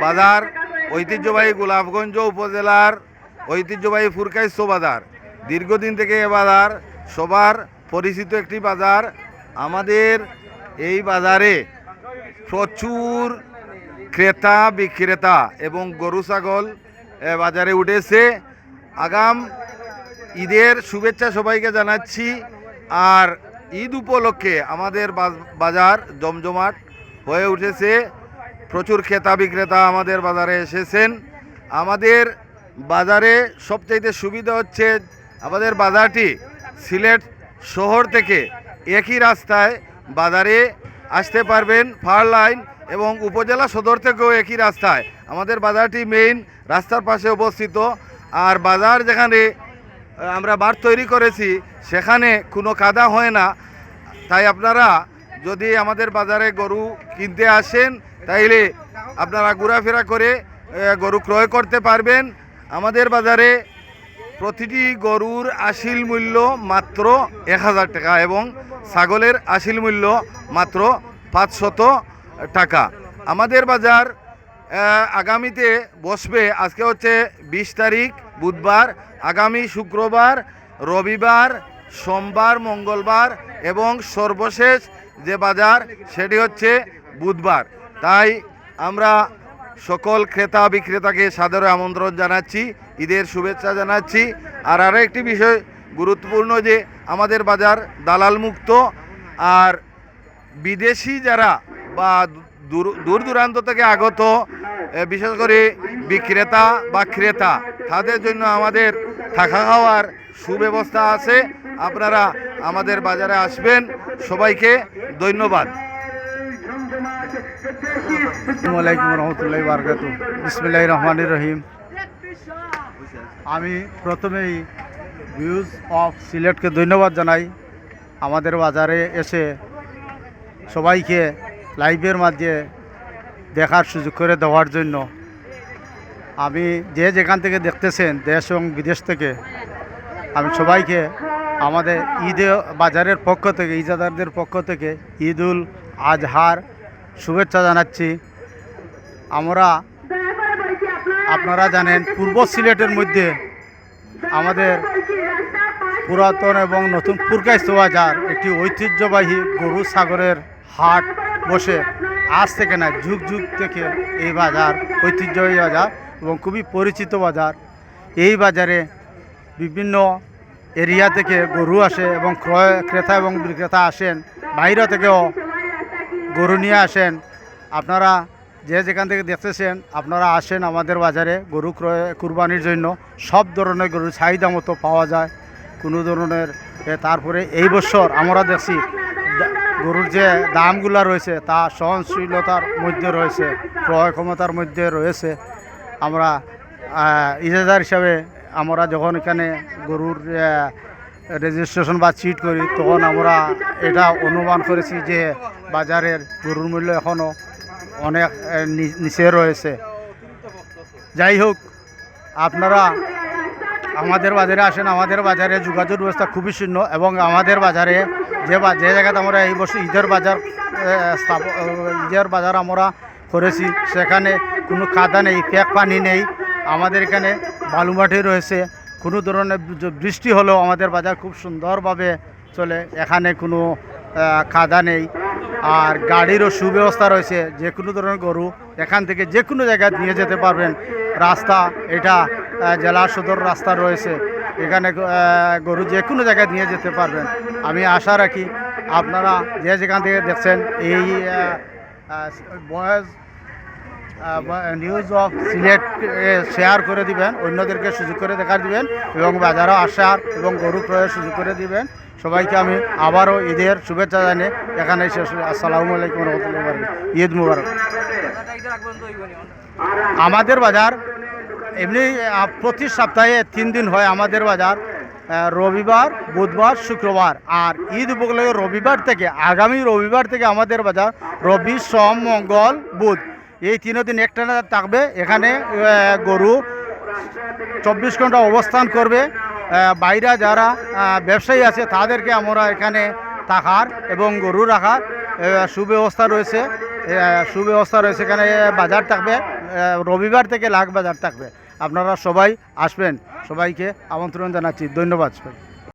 বাজার ঐতিহ্যবাহী গোলাপগঞ্জ উপজেলার ঐতিহ্যবাহী ফুরকাইস্য বাজার। দীর্ঘদিন থেকে এ বাজার সবার পরিচিত একটি বাজার। আমাদের এই বাজারে প্রচুর ক্রেতা বিক্রেতা এবং গরু ছাগল বাজারে উঠেছে। আগাম ঈদের শুভেচ্ছা সবাইকে জানাচ্ছি। আর ঈদ উপলক্ষে আমাদের বাজার জমজমাট হয়ে উঠেছে। প্রচুর ক্রেতা বিক্রেতা আমাদের বাজারে এসেছেন। আমাদের বাজারে সবচাইতে সুবিধা হচ্ছে আমাদের বাজারটি সিলেট শহর থেকে একই রাস্তায় বাজারে আসতে পারবেন। ফার লাইন এবং উপজেলা সদর থেকেও একই রাস্তায়। আমাদের বাজারটি মেইন রাস্তার পাশে অবস্থিত। আর বাজার যেখানে আমরা বার তৈরি করেছি সেখানে কোনো কাদা হয় না। তাই আপনারা যদি আমাদের বাজারে গরু কিনতে আসেন তাইলে আপনারা ঘোরাফেরা করে গরু ক্রয় করতে পারবেন। আমাদের বাজারে প্রতিটি গরুর আসিল মূল্য মাত্র 1000 টাকা এবং ছাগলের আসিল মূল্য মাত্র 500 টাকা। আমাদের বাজার আগামীতে বসবে। আজকে হচ্ছে 20 তারিখ বুধবার। আগামী শুক্রবার, রবিবার, সোমবার, মঙ্গলবার এবং সর্বশেষ যে বাজার সেটি হচ্ছে বুধবার। তাই আমরা সকল ক্রেতা বিক্রেতাকে সাদরে আমন্ত্রণ জানাচ্ছি, ঈদের শুভেচ্ছা জানাচ্ছি। আর আরও একটি বিষয় গুরুত্বপূর্ণ যে আমাদের বাজার দালাল মুক্ত। আর বিদেশি যারা বা দূর দূরান্ত থেকে আগত বিশেষ করে বিক্রেতা বা ক্রেতা তাদের জন্য আমাদের থাকা খাওয়ার সুব্যবস্থা আছে। আপনারা আমাদের বাজারে আসবেন। সবাইকে ধন্যবাদ। আসসালামু আলাইকুম রহমতুল্লাহি বারাকাতু। বিসমিল্লাহির রহমানির রহিম। আমি প্রথমেই ভিউজ অফ সিলেটকে ধন্যবাদ জানাই আমাদের বাজারে এসে সবাইকে লাইভের মাধ্যমে দেখার সুযোগ করে দেওয়ার জন্য। আমি যেখান থেকে দেখতেছেন দেশ এবং বিদেশ থেকে, আমি সবাইকে আমাদের ঈদে বাজারের পক্ষ থেকে, ইজাদারদের পক্ষ থেকে ঈদুল আজহার শুভেচ্ছা জানাচ্ছি। আপনারা জানেন পূর্ব সিলেটের মধ্যে আমাদের পুরাতন এবং নতুন ফুরকাইস্য বাজার একটি ঐতিহ্যবাহী গরু ছাগলের হাট বসে। আজ থেকে না, যুগ যুগ থেকে এই বাজার ঐতিহ্যবাহী বাজার এবং খুবই পরিচিত বাজার। এই বাজারে বিভিন্ন এরিয়া থেকে গরু আসে এবং ক্রেতা এবং বিক্রেতা আসেন। বাইরে থেকেও গরু নিয়ে আসেন। আপনারা যেখান থেকে দেখতেছেন আপনারা আসেন আমাদের বাজারে গরু ক্রয় কুরবানির জন্য। সব ধরনের গরুর চাহিদা মতো পাওয়া যায়, কোনো ধরনের। তারপরে এই বছর আমরা দেখছি গরুর যে দামগুলো রয়েছে তা সহনশীলতার মধ্যে রয়েছে, ক্রয় ক্ষমতার মধ্যে রয়েছে। আমরা ইজাদার হিসাবে আমরা যখন এখানে গরুর রেজিস্ট্রেশন বা চিট করি তখন আমরা এটা অনুমান করেছি যে বাজারের গরুর মূল্য এখনও অনেক নিচে রয়েছে। যাই হোক, আপনারা আমাদের বাজারে আসেন। আমাদের বাজারে যোগাযোগ ব্যবস্থা খুবই শূন্য এবং আমাদের বাজারে যে জায়গাতে আমরা এই বছর ঈদের বাজার আমরা করেছি সেখানে কোনো কাদা নেই, ফেক পানি নেই। আমাদের এখানে বালুমাটি রয়েছে। কোনো ধরনের বৃষ্টি হলেও আমাদের বাজার খুব সুন্দরভাবে চলে। এখানে কোনো কাদা নেই। আর গাড়িরও সুব্যবস্থা রয়েছে। যে কোনো ধরনের গরু এখান থেকে যে কোনো জায়গায় নিয়ে যেতে পারবেন। রাস্তা এটা জেলা সদর রাস্তা রয়েছে, এখানে গরু যে কোনো জায়গায় নিয়ে যেতে পারবেন। আমি আশা রাখি আপনারা যেখান থেকে দেখছেন এই voice news of Sylhet share করে দিবেন, অন্যদেরকে সুযোগ করে দেখার দিবেন এবং বাজারও আসার এবং গরু ক্রয়ের সুযোগ করে দিবেন। সবাইকে আমি আবারও ঈদের শুভেচ্ছা জানিয়ে এখানে শেষ। আসসালামু আলাইকুম রহমতুল্লাহি ওয়া বারাকাতুহু। ঈদ মুবারক। আমাদের বাজার এমনি প্রতি সপ্তাহে 3 দিন হয় আমাদের বাজার, রবিবার, বুধবার, শুক্রবার। আর ঈদ উপলক্ষে রবিবার থেকে, আগামী রবিবার থেকে আমাদের বাজার রবি, সোম, মঙ্গল, বুধ এই 3 দিন একটানা থাকবে। এখানে গরু 24 ঘন্টা অবস্থান করবে। বাইরে যারা ব্যবসায়ী আছে তাদেরকে আমরা এখানে থাকার এবং গরু রাখার সুব্যবস্থা রয়েছে। এখানে বাজার থাকবে রবিবার থেকে লাখ বাজার থাকবে। আপনারা সবাই আসবেন, সবাইকে আমন্ত্রণ জানাচ্ছি। ধন্যবাদ সবাই।